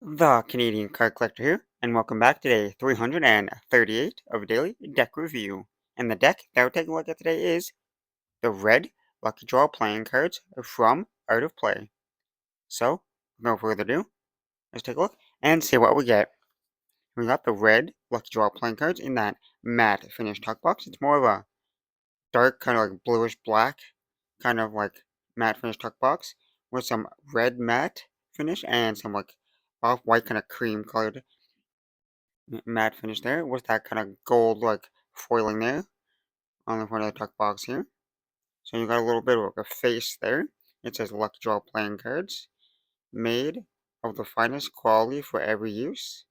The Canadian Card Collector here, and welcome back to day 338 of Daily Deck Review. And the deck that we're taking a look at today is the Red Lucky Draw Playing Cards from Art of Play. So, no further ado, let's take a look and see what we get. We got the Red Lucky Draw Playing Cards in that matte finish tuck box. It's more of a dark, kind of like bluish black, kind of like matte finish tuck box with some red matte finish and some like off-white kind of cream colored matte finish there with that kind of gold like foiling there on the front of the tuck box here. So you got a little bit of a face there. It says Lucky Draw Playing Cards, made of the finest quality for everyday use.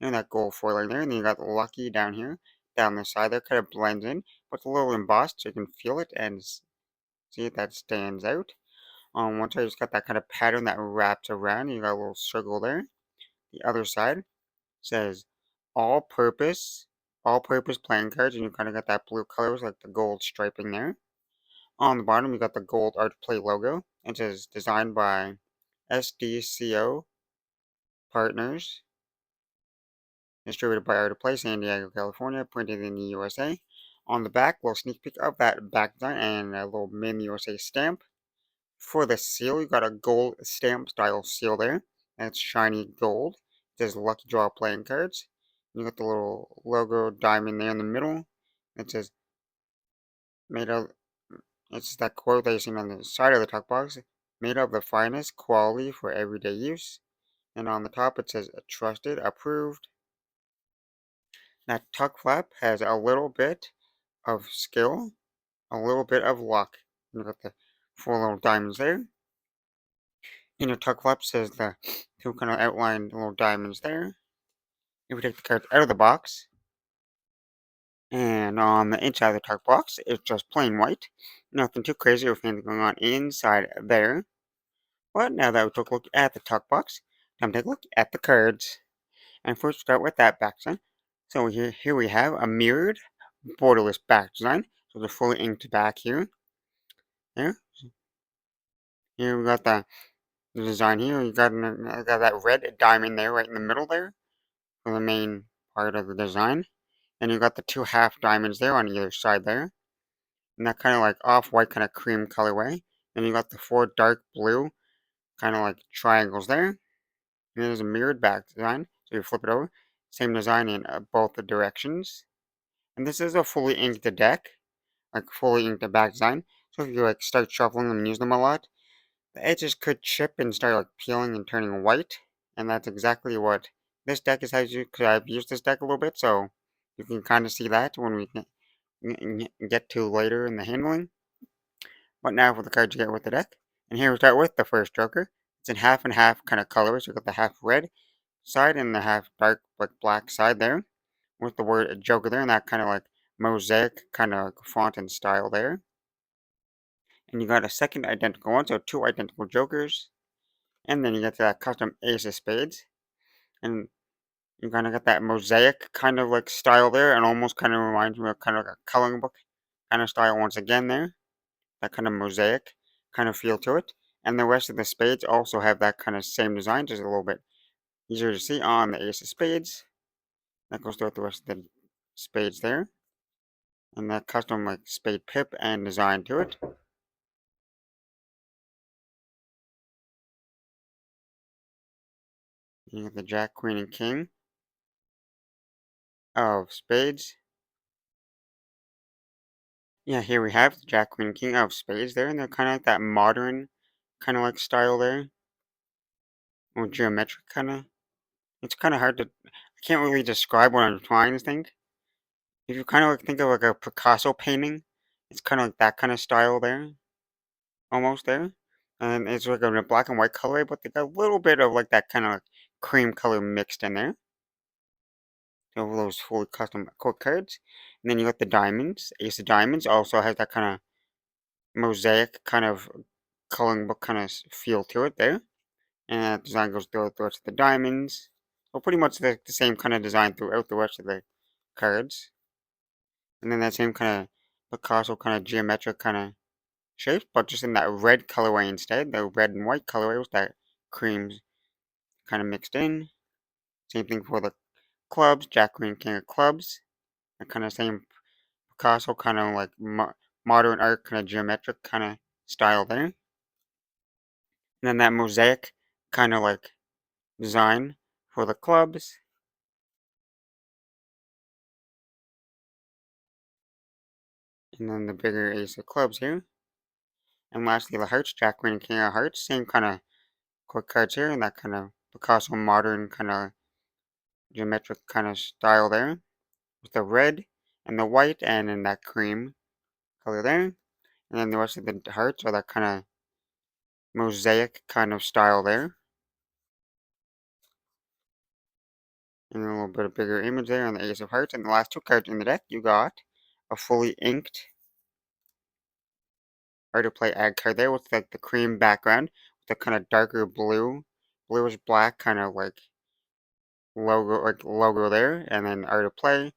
And that gold foiling there, and then you got Lucky down here, down the side there, kind of blends in, but it's a little embossed so you can feel it and see it that stands out. On one side, you just got that kind of pattern that wraps around. You got a little circle there. The other side says all-purpose playing cards, and you kind of got that blue color with like the gold striping there. On the bottom, you got the gold Art of Play logo. It says designed by SDCO Partners, distributed by Art of Play, San Diego, California, printed in the USA. On the back, little sneak peek of that back design and a little Made in the USA stamp. For the seal, you got a gold stamp style seal there. That's shiny gold. It says Lucky Draw Playing Cards. You got the little logo diamond there in the middle. It says made of. It's that quote that you see on the side of the tuck box. Made of the finest quality for everyday use. And on the top it says trusted, approved. That tuck flap has a little bit of skill, a little bit of luck. You got the four little diamonds there. In your tuck flap says the two kind of outlined little diamonds there. If we take the cards out of the box, and on the inside of the tuck box, it's just plain white. Nothing too crazy or fancy going on inside there. But now that we took a look at the tuck box, time to take a look at the cards. And first start with that back design. So here we have a mirrored borderless back design. So the fully inked back here. There. Here we got the design here. You got that red diamond there right in the middle there for the main part of the design. And you got the two half diamonds there on either side there. And that kind of like off-white kind of cream colorway. And you got the four dark blue kind of like triangles there. And there's a mirrored back design. So you flip it over. Same design in both the directions. And this is a fully inked deck. Like fully inked back design. So if you like start shuffling them and use them a lot, the edges could chip and start like peeling and turning white. And that's exactly what this deck is as you, because I've used this deck a little bit, so you can kind of see that when we get to later in the handling. But now for the cards you get with the deck. And here we start with the first Joker. It's in half and half kind of colors. So we got the half red side and the half dark like black side there. With the word Joker there and that kind of like mosaic kind of font and style there. And you got a second identical one, so two identical Jokers. And then you get to that custom Ace of Spades. And you kind of got that mosaic kind of like style there, and almost kind of reminds me of kind of like a coloring book kind of style once again there. That kind of mosaic kind of feel to it. And the rest of the spades also have that kind of same design, just a little bit easier to see on the Ace of Spades. That goes throughout the rest of the spades there. And that custom like spade pip and design to it. You have the Jack, Queen, and King of Spades. Yeah, here we have the Jack, Queen, King of Spades there, and they're kind of like that modern kind of like style there, or geometric kind of. It's kind of hard to, I can't really describe what I'm trying to think. If you kind of like think of like a Picasso painting, it's kind of like that kind of style there, almost there. And it's like a black and white color, but they got a little bit of like that kind of like cream color mixed in there. So those fully custom code cards. And then you got the diamonds. Ace of Diamonds also has that kind of mosaic kind of coloring book kind of feel to it there. And that design goes throughout the rest of the diamonds. So pretty much the same kind of design throughout the rest of the cards. And then that same kind of Picasso kind of geometric kind of shape, but just in that red colorway instead. The red and white colorway with that cream kind of mixed in. Same thing for the clubs, Jack, Queen, King of clubs. And kind of same Picasso, kind of like modern art, kind of geometric kind of style there. And then that mosaic kind of like design for the clubs. And then the bigger ace of clubs here. And lastly, the hearts, Jack, Queen, and King of hearts. Same kind of quick cards here, and that kind of Picasso modern kind of geometric kind of style there. With the red and the white and in that cream color there. And then the rest of the hearts are that kind of mosaic kind of style there. And a little bit of bigger image there on the ace of hearts. And the last two cards in the deck, you got a fully inked art to play ag card there with like the cream background with the kind of darker bluish black kind of like logo there, and then art to play,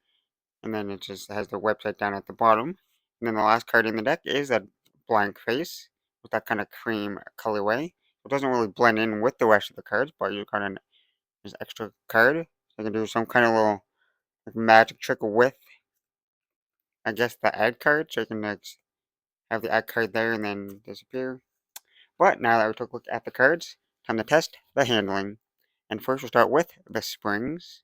and then it just has the website down at the bottom. And then the last card in the deck is a blank face with that kind of cream colorway. It doesn't really blend in with the rest of the cards, but you got an extra card. So you can do some kind of little like, magic trick with, I guess, the ad card. So you can have the ad card there and then disappear. But now that we took a look at the cards, time to test the handling. And first we'll start with the springs.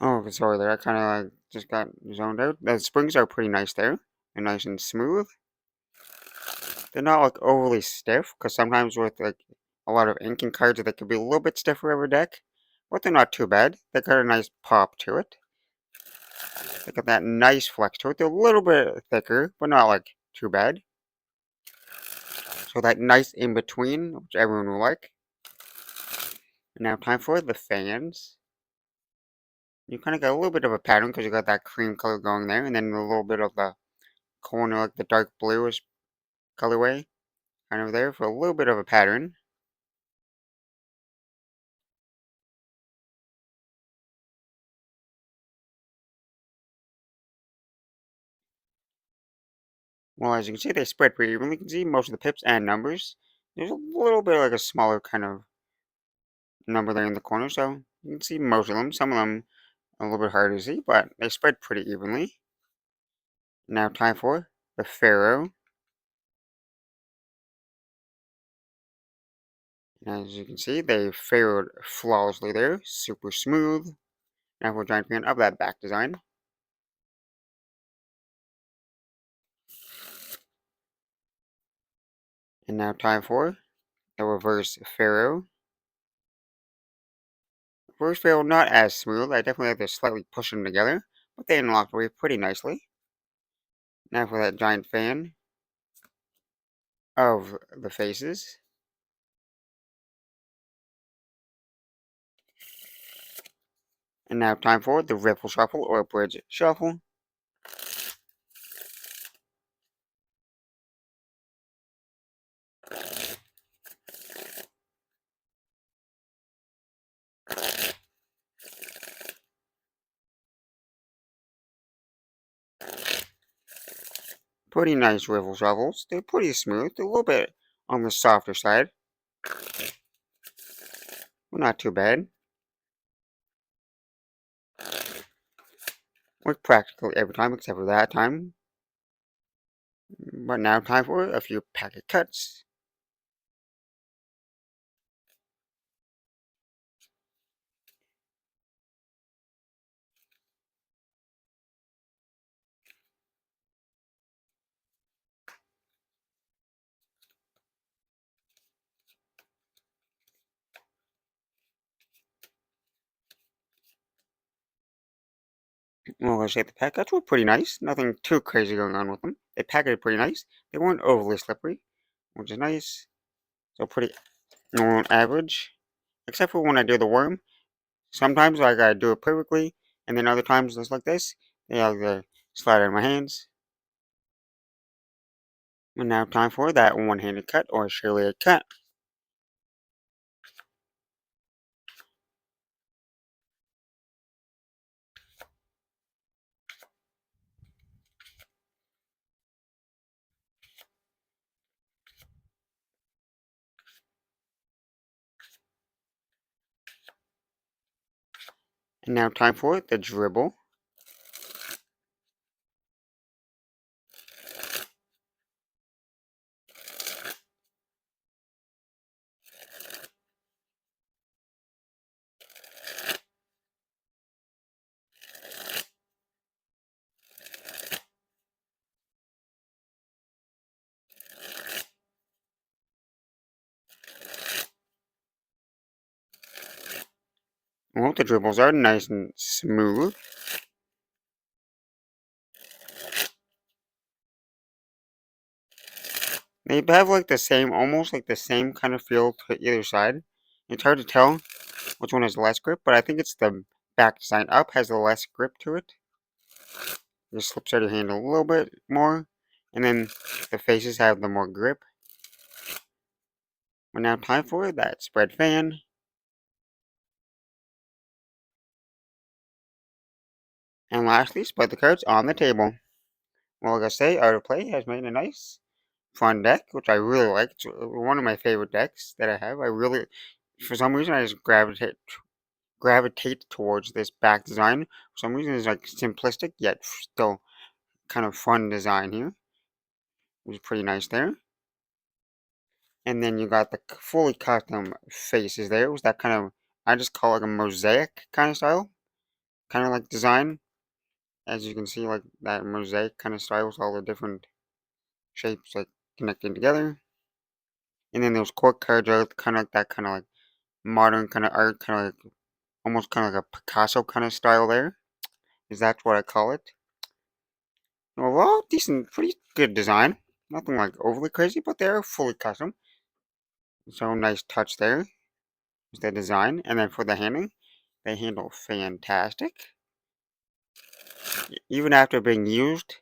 Oh, sorry there. I kind of like just got zoned out. The springs are pretty nice there. They're nice and smooth. They're not like overly stiff, because sometimes with like a lot of inking cards, they could be a little bit stiffer of a deck. But they're not too bad. They got a nice pop to it. They got that nice flex to it. They're a little bit thicker, but not like too bad. So that nice in between, which everyone will like. And now time for the fans. You kind of got a little bit of a pattern because you got that cream color going there, and then a little bit of the corner, like the dark bluish colorway, kind of there for a little bit of a pattern. Well, as you can see, they spread pretty evenly. You can see most of the pips and numbers. There's a little bit of like a smaller kind of number there in the corner, so you can see most of them. Some of them a little bit harder to see, but they spread pretty evenly. Now time for the Pharaoh. As you can see, they pharaohed flawlessly there, super smooth. Now for a giant fan of that back design. And now time for the reverse Pharaoh. Reverse Pharaoh not as smooth. I definitely have to slightly push them together, but they unlocked away pretty nicely. Now for that giant fan of the faces. And now time for the riffle shuffle or bridge shuffle. Pretty nice riffle shuffles. They're pretty smooth. They're a little bit on the softer side, but not too bad. Work practically every time except for that time. But now time for a few packet cuts. Well, I say the packet cuts were pretty nice. Nothing too crazy going on with them. They packaged pretty nice. They weren't overly slippery, which is nice. So pretty normal average. Except for when I do the worm. Sometimes like I do it perfectly, And then other times, just like this, they have the slide out of my hands. And now time for that one-handed cut or Shirley cut. And now time for the dribble. Well, the dribbles are nice and smooth. They have like the same, almost like the same kind of feel to either side. It's hard to tell which one has less grip, but I think it's the back design up has the less grip to it. It just slips out of your hand a little bit more, and then the faces have the more grip. But now time for that spread fan. And lastly, spread the cards on the table. Well, like I say, Art of Play has made a nice, fun deck, which I really like. It's one of my favorite decks that I have. I really, for some reason, I just gravitate towards this back design. For some reason, it's like simplistic yet still kind of fun design here. It was pretty nice there. And then you got the fully custom faces there. It was that kind of, I just call it a mosaic kind of style, kind of like design. As you can see, like that mosaic kind of style with all the different shapes like connecting together. And then those court cards are kind of like that kind of like modern kind of art, kind of like almost kind of like a Picasso kind of style there. Is that what I call it? Overall, decent, pretty good design. Nothing like overly crazy, but they're fully custom. So nice touch there with the design. And then for the handling, they handle fantastic. Even after being used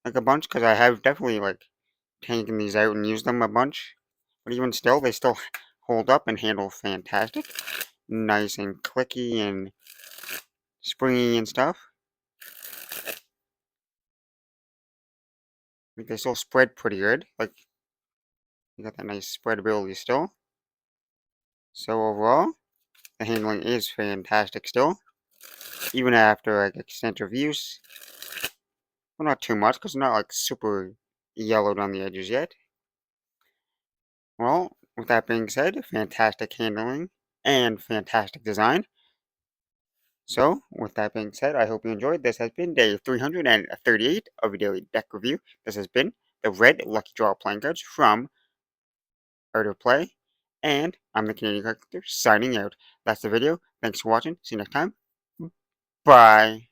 like a bunch, because I have definitely like taken these out and used them a bunch. But even still, they still hold up and handle fantastic. Nice and clicky and springy and stuff. Like they still spread pretty good. Like you got that nice spreadability still. So overall, the handling is fantastic still. Even after like extensive use. Well, not too much because it's not like super yellowed on the edges yet. Well, with that being said, fantastic handling and fantastic design. So, with that being said, I hope you enjoyed. This has been day 338 of a daily deck review. This has been the Red Lucky Draw playing cards from Art of Play. And I'm the Canadian Collector signing out. That's the video. Thanks for watching. See you next time. Bye.